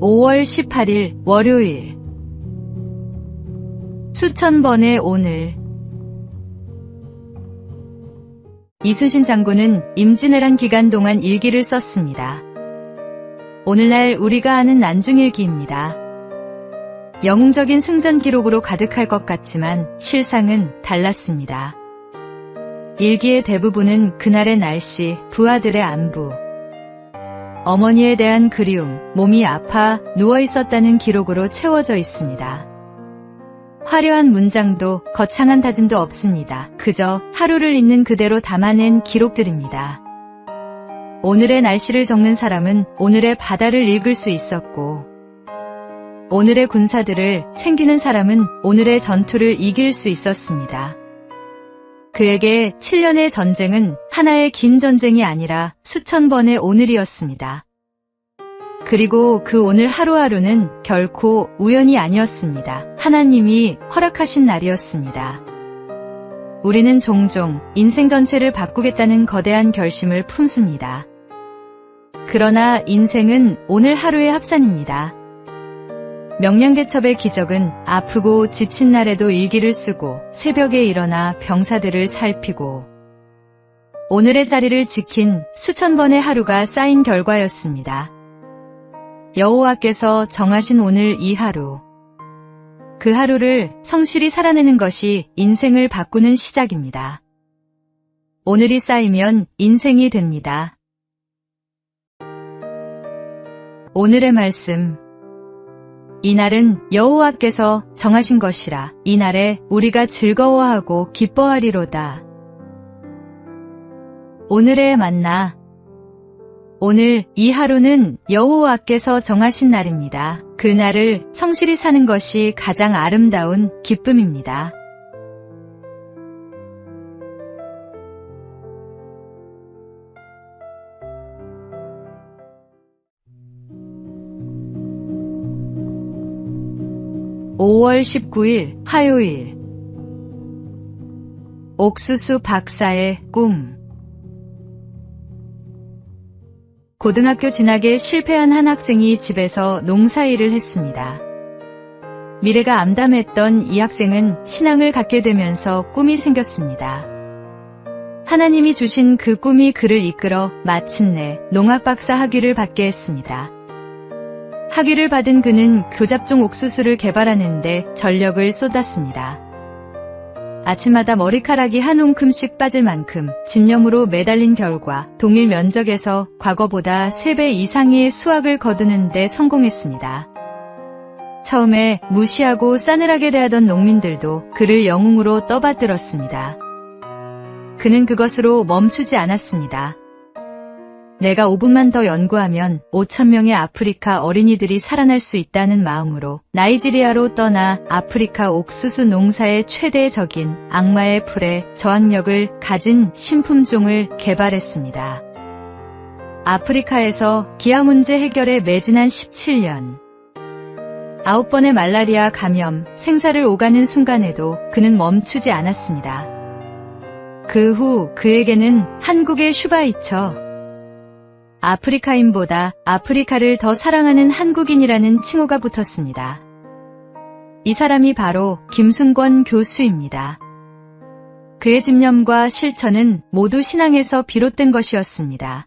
5월 18일 월요일. 수천 번의 오늘. 이순신 장군은 임진왜란 기간 동안 일기를 썼습니다. 오늘날 우리가 아는 난중일기입니다. 영웅적인 승전 기록으로 가득할 것 같지만 실상은 달랐습니다. 일기의 대부분은 그날의 날씨, 부하들의 안부, 어머니에 대한 그리움, 몸이 아파 누워있었다는 기록으로 채워져 있습니다. 화려한 문장도 거창한 다짐도 없습니다. 그저 하루를 있는 그대로 담아낸 기록들입니다. 오늘의 날씨를 적는 사람은 오늘의 바다를 읽을 수 있었고, 오늘의 군사들을 챙기는 사람은 오늘의 전투를 이길 수 있었습니다. 그에게 7년의 전쟁은 하나의 긴 전쟁이 아니라 수천 번의 오늘이었습니다. 그리고 그 오늘 하루하루는 결코 우연이 아니었습니다. 하나님이 허락하신 날이었습니다. 우리는 종종 인생 전체를 바꾸겠다는 거대한 결심을 품습니다. 그러나 인생은 오늘 하루의 합산입니다. 명량대첩의 기적은 아프고 지친 날에도 일기를 쓰고 새벽에 일어나 병사들을 살피고 오늘의 자리를 지킨 수천 번의 하루가 쌓인 결과였습니다. 여호와께서 정하신 오늘 이 하루, 그 하루를 성실히 살아내는 것이 인생을 바꾸는 시작입니다. 오늘이 쌓이면 인생이 됩니다. 오늘의 말씀. 이날은 여호와께서 정하신 것이라. 이날에 우리가 즐거워하고 기뻐하리로다. 오늘의 만나. 오늘 이 하루는 여호와께서 정하신 날입니다. 그 날을 성실히 사는 것이 가장 아름다운 기쁨입니다. (5월 19일) 화요일. 옥수수 박사의 꿈. 고등학교 진학에 실패한 한 학생이 집에서 농사일을 했습니다. 미래가 암담했던 이 학생은 신앙을 갖게 되면서 꿈이 생겼습니다. 하나님이 주신 그 꿈이 그를 이끌어 마침내 농학박사 학위를 받게 했습니다. 학위를 받은 그는 교잡종 옥수수를 개발하는 데 전력을 쏟았습니다. 아침마다 머리카락이 한 움큼씩 빠질 만큼 집념으로 매달린 결과 동일 면적에서 과거보다 3배 이상의 수확을 거두는 데 성공했습니다. 처음에 무시하고 싸늘하게 대하던 농민들도 그를 영웅으로 떠받들었습니다. 그는 그것으로 멈추지 않았습니다. 내가 5분만 더 연구하면 5,000명의 아프리카 어린이들이 살아날 수 있다는 마음으로 나이지리아로 떠나 아프리카 옥수수 농사의 최대 적인 악마의 풀에 저항력을 가진 신품종을 개발했습니다. 아프리카에서 기아 문제 해결에 매진한 17년. 9번의 말라리아 감염, 생사를 오가는 순간에도 그는 멈추지 않았습니다. 그 후 그에게는 한국의 슈바이처, 아프리카인보다 아프리카를 더 사랑하는 한국인이라는 칭호가 붙었습니다. 이 사람이 바로 김순권 교수입니다. 그의 집념과 실천은 모두 신앙에서 비롯된 것이었습니다.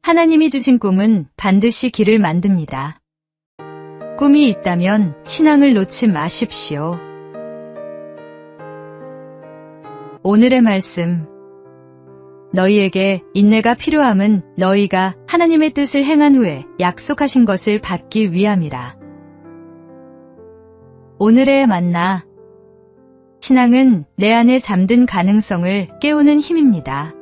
하나님이 주신 꿈은 반드시 길을 만듭니다. 꿈이 있다면 신앙을 놓지 마십시오. 오늘의 말씀. 너희에게 인내가 필요함은 너희가 하나님의 뜻을 행한 후에 약속하신 것을 받기 위함이라. 오늘의 만나. 신앙은 내 안에 잠든 가능성을 깨우는 힘입니다.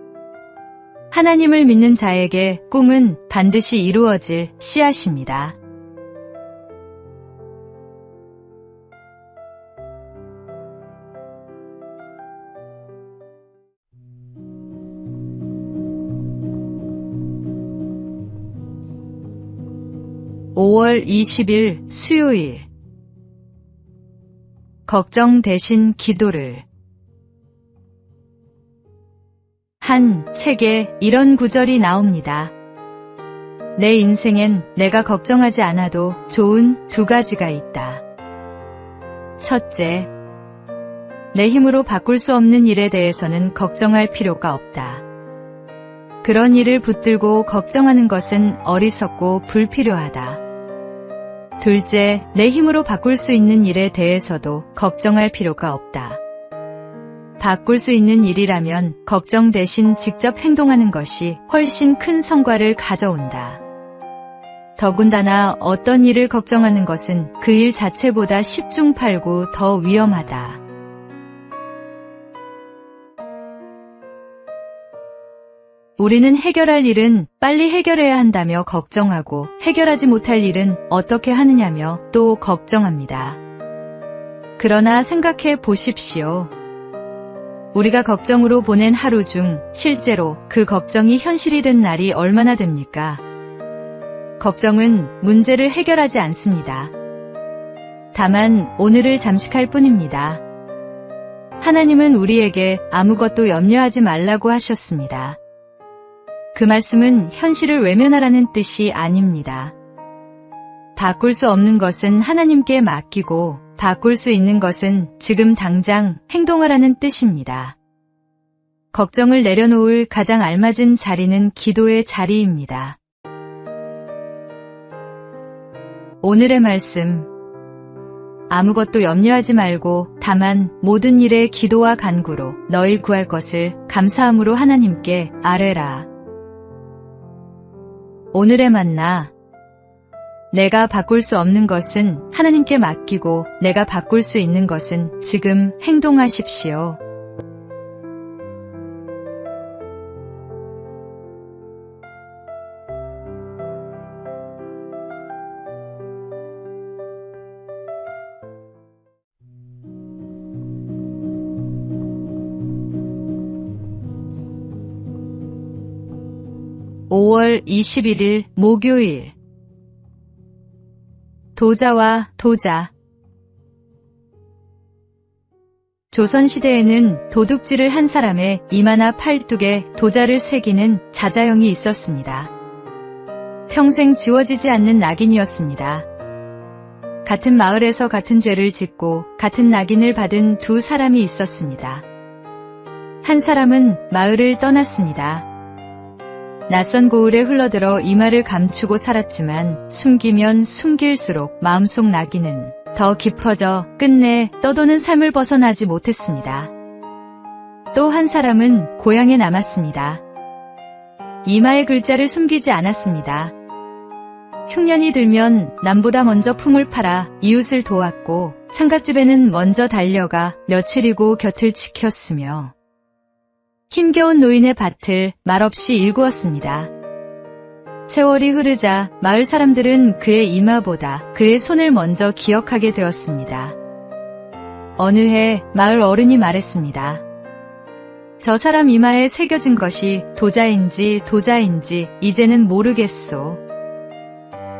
하나님을 믿는 자에게 꿈은 반드시 이루어질 씨앗입니다. (5월 20일) 수요일. 걱정 대신 기도를. 한 책에 이런 구절이 나옵니다. 내 인생엔 내가 걱정하지 않아도 좋은 두 가지가 있다. 첫째, 내 힘으로 바꿀 수 없는 일에 대해서는 걱정할 필요가 없다. 그런 일을 붙들고 걱정하는 것은 어리석고 불필요하다. 둘째, 내 힘으로 바꿀 수 있는 일에 대해서도 걱정할 필요가 없다. 바꿀 수 있는 일이라면 걱정 대신 직접 행동하는 것이 훨씬 큰 성과를 가져온다. 더군다나 어떤 일을 걱정하는 것은 그 일 자체보다 십중팔구 더 위험하다. 우리는 해결할 일은 빨리 해결해야 한다며 걱정하고 해결하지 못할 일은 어떻게 하느냐며 또 걱정합니다. 그러나 생각해 보십시오. 우리가 걱정으로 보낸 하루 중 실제로 그 걱정이 현실이 된 날이 얼마나 됩니까? 걱정은 문제를 해결하지 않습니다. 다만 오늘을 잠식할 뿐입니다. 하나님은 우리에게 아무것도 염려하지 말라고 하셨습니다. 그 말씀은 현실을 외면하라는 뜻이 아닙니다. 바꿀 수 없는 것은 하나님께 맡기고 바꿀 수 있는 것은 지금 당장 행동하라는 뜻입니다. 걱정을 내려놓을 가장 알맞은 자리는 기도의 자리입니다. 오늘의 말씀, 아무것도 염려하지 말고 다만 모든 일에 기도와 간구로 너희 구할 것을 감사함으로 하나님께 아뢰라. 오늘의 만나, 내가 바꿀 수 없는 것은 하나님께 맡기고 내가 바꿀 수 있는 것은 지금 행동하십시오. (5월 21일) 목요일. 도자와 도자. 조선시대에는 도둑질을 한 사람의 이마나 팔뚝에 도자를 새기는 자자형이 있었습니다. 평생 지워지지 않는 낙인이었습니다. 같은 마을에서 같은 죄를 짓고 같은 낙인을 받은 두 사람이 있었습니다. 한 사람은 마을을 떠났습니다. 낯선 고을에 흘러들어 이마를 감추고 살았지만 숨기면 숨길수록 마음속 낙인은 더 깊어져 끝내 떠도는 삶을 벗어나지 못했습니다. 또 한 사람은 고향에 남았습니다. 이마의 글자를 숨기지 않았습니다. 흉년이 들면 남보다 먼저 품을 팔아 이웃을 도왔고 상갓집에는 먼저 달려가 며칠이고 곁을 지켰으며 힘겨운 노인의 밭을 말없이 일구었습니다. 세월이 흐르자 마을 사람들은 그의 이마보다 그의 손을 먼저 기억하게 되었습니다. 어느 해 마을 어른이 말했습니다. 저 사람 이마에 새겨진 것이 도자인지 이제는 모르겠소.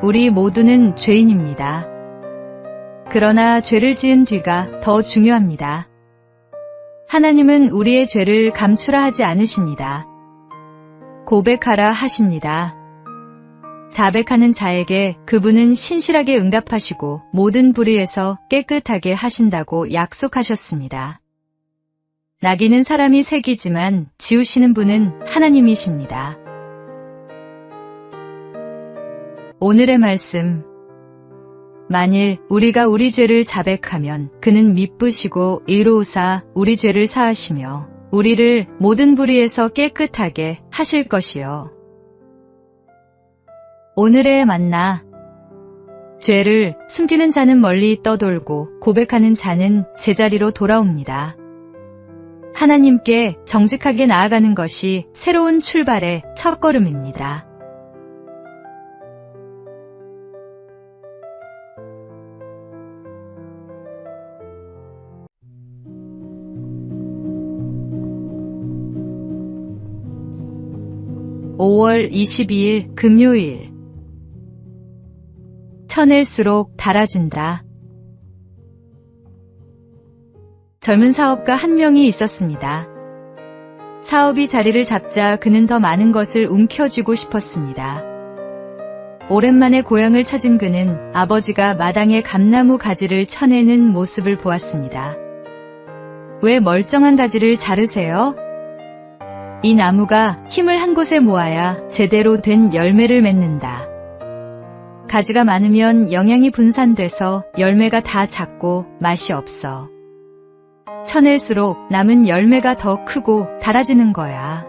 우리 모두는 죄인입니다. 그러나 죄를 지은 뒤가 더 중요합니다. 하나님은 우리의 죄를 감추라 하지 않으십니다. 고백하라 하십니다. 자백하는 자에게 그분은 신실하게 응답하시고 모든 불의에서 깨끗하게 하신다고 약속하셨습니다. 낙인은 사람이 새기지만 지우시는 분은 하나님이십니다. 오늘의 말씀, 만일 우리가 우리 죄를 자백하면 그는 미쁘시고 의로우사 우리 죄를 사하시며 우리를 모든 불의에서 깨끗하게 하실 것이요. 오늘의 만나, 죄를 숨기는 자는 멀리 떠돌고 고백하는 자는 제자리로 돌아옵니다. 하나님께 정직하게 나아가는 것이 새로운 출발의 첫걸음입니다. (5월 22일) 금요일. 쳐낼수록 달아진다. 젊은 사업가 한 명이 있었습니다. 사업이 자리를 잡자 그는 더 많은 것을 움켜쥐고 싶었습니다. 오랜만에 고향을 찾은 그는 아버지가 마당에 감나무 가지를 쳐내는 모습을 보았습니다. 왜 멀쩡한 가지를 자르세요? 이 나무가 힘을 한 곳에 모아야 제대로 된 열매를 맺는다. 가지가 많으면 영양이 분산돼서 열매가 다 작고 맛이 없어. 쳐낼수록 남은 열매가 더 크고 달아지는 거야.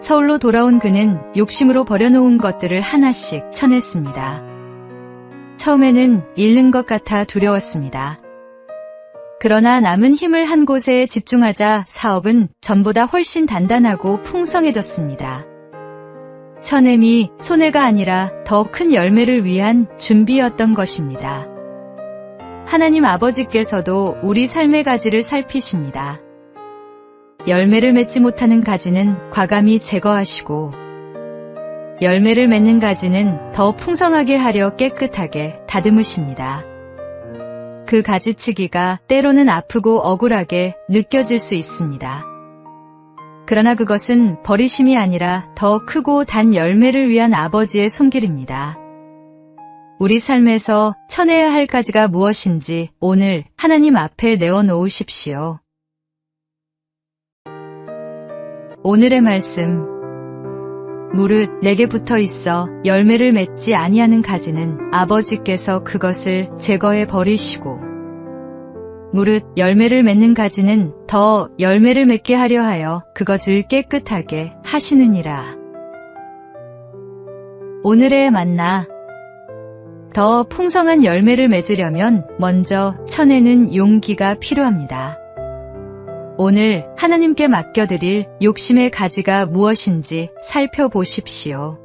서울로 돌아온 그는 욕심으로 버려놓은 것들을 하나씩 쳐냈습니다. 처음에는 잃는 것 같아 두려웠습니다. 그러나 남은 힘을 한 곳에 집중하자 사업은 전보다 훨씬 단단하고 풍성해졌습니다. 쳐냄이 손해가 아니라 더 큰 열매를 위한 준비였던 것입니다. 하나님 아버지께서도 우리 삶의 가지를 살피십니다. 열매를 맺지 못하는 가지는 과감히 제거하시고 열매를 맺는 가지는 더 풍성하게 하려 깨끗하게 다듬으십니다. 그 가지치기가 때로는 아프고 억울하게 느껴질 수 있습니다. 그러나 그것은 버리심이 아니라 더 크고 단 열매를 위한 아버지의 손길입니다. 우리 삶에서 쳐내야 할 가지가 무엇인지 오늘 하나님 앞에 내어놓으십시오. 오늘의 말씀. 무릇 내게 붙어 있어 열매를 맺지 아니하는 가지는 아버지께서 그것을 제거해 버리시고 무릇 열매를 맺는 가지는 더 열매를 맺게 하려 하여 그것을 깨끗하게 하시느니라. 오늘의 만나. 더 풍성한 열매를 맺으려면 먼저 쳐내는 용기가 필요합니다. 오늘 하나님께 맡겨드릴 욕심의 가지가 무엇인지 살펴보십시오.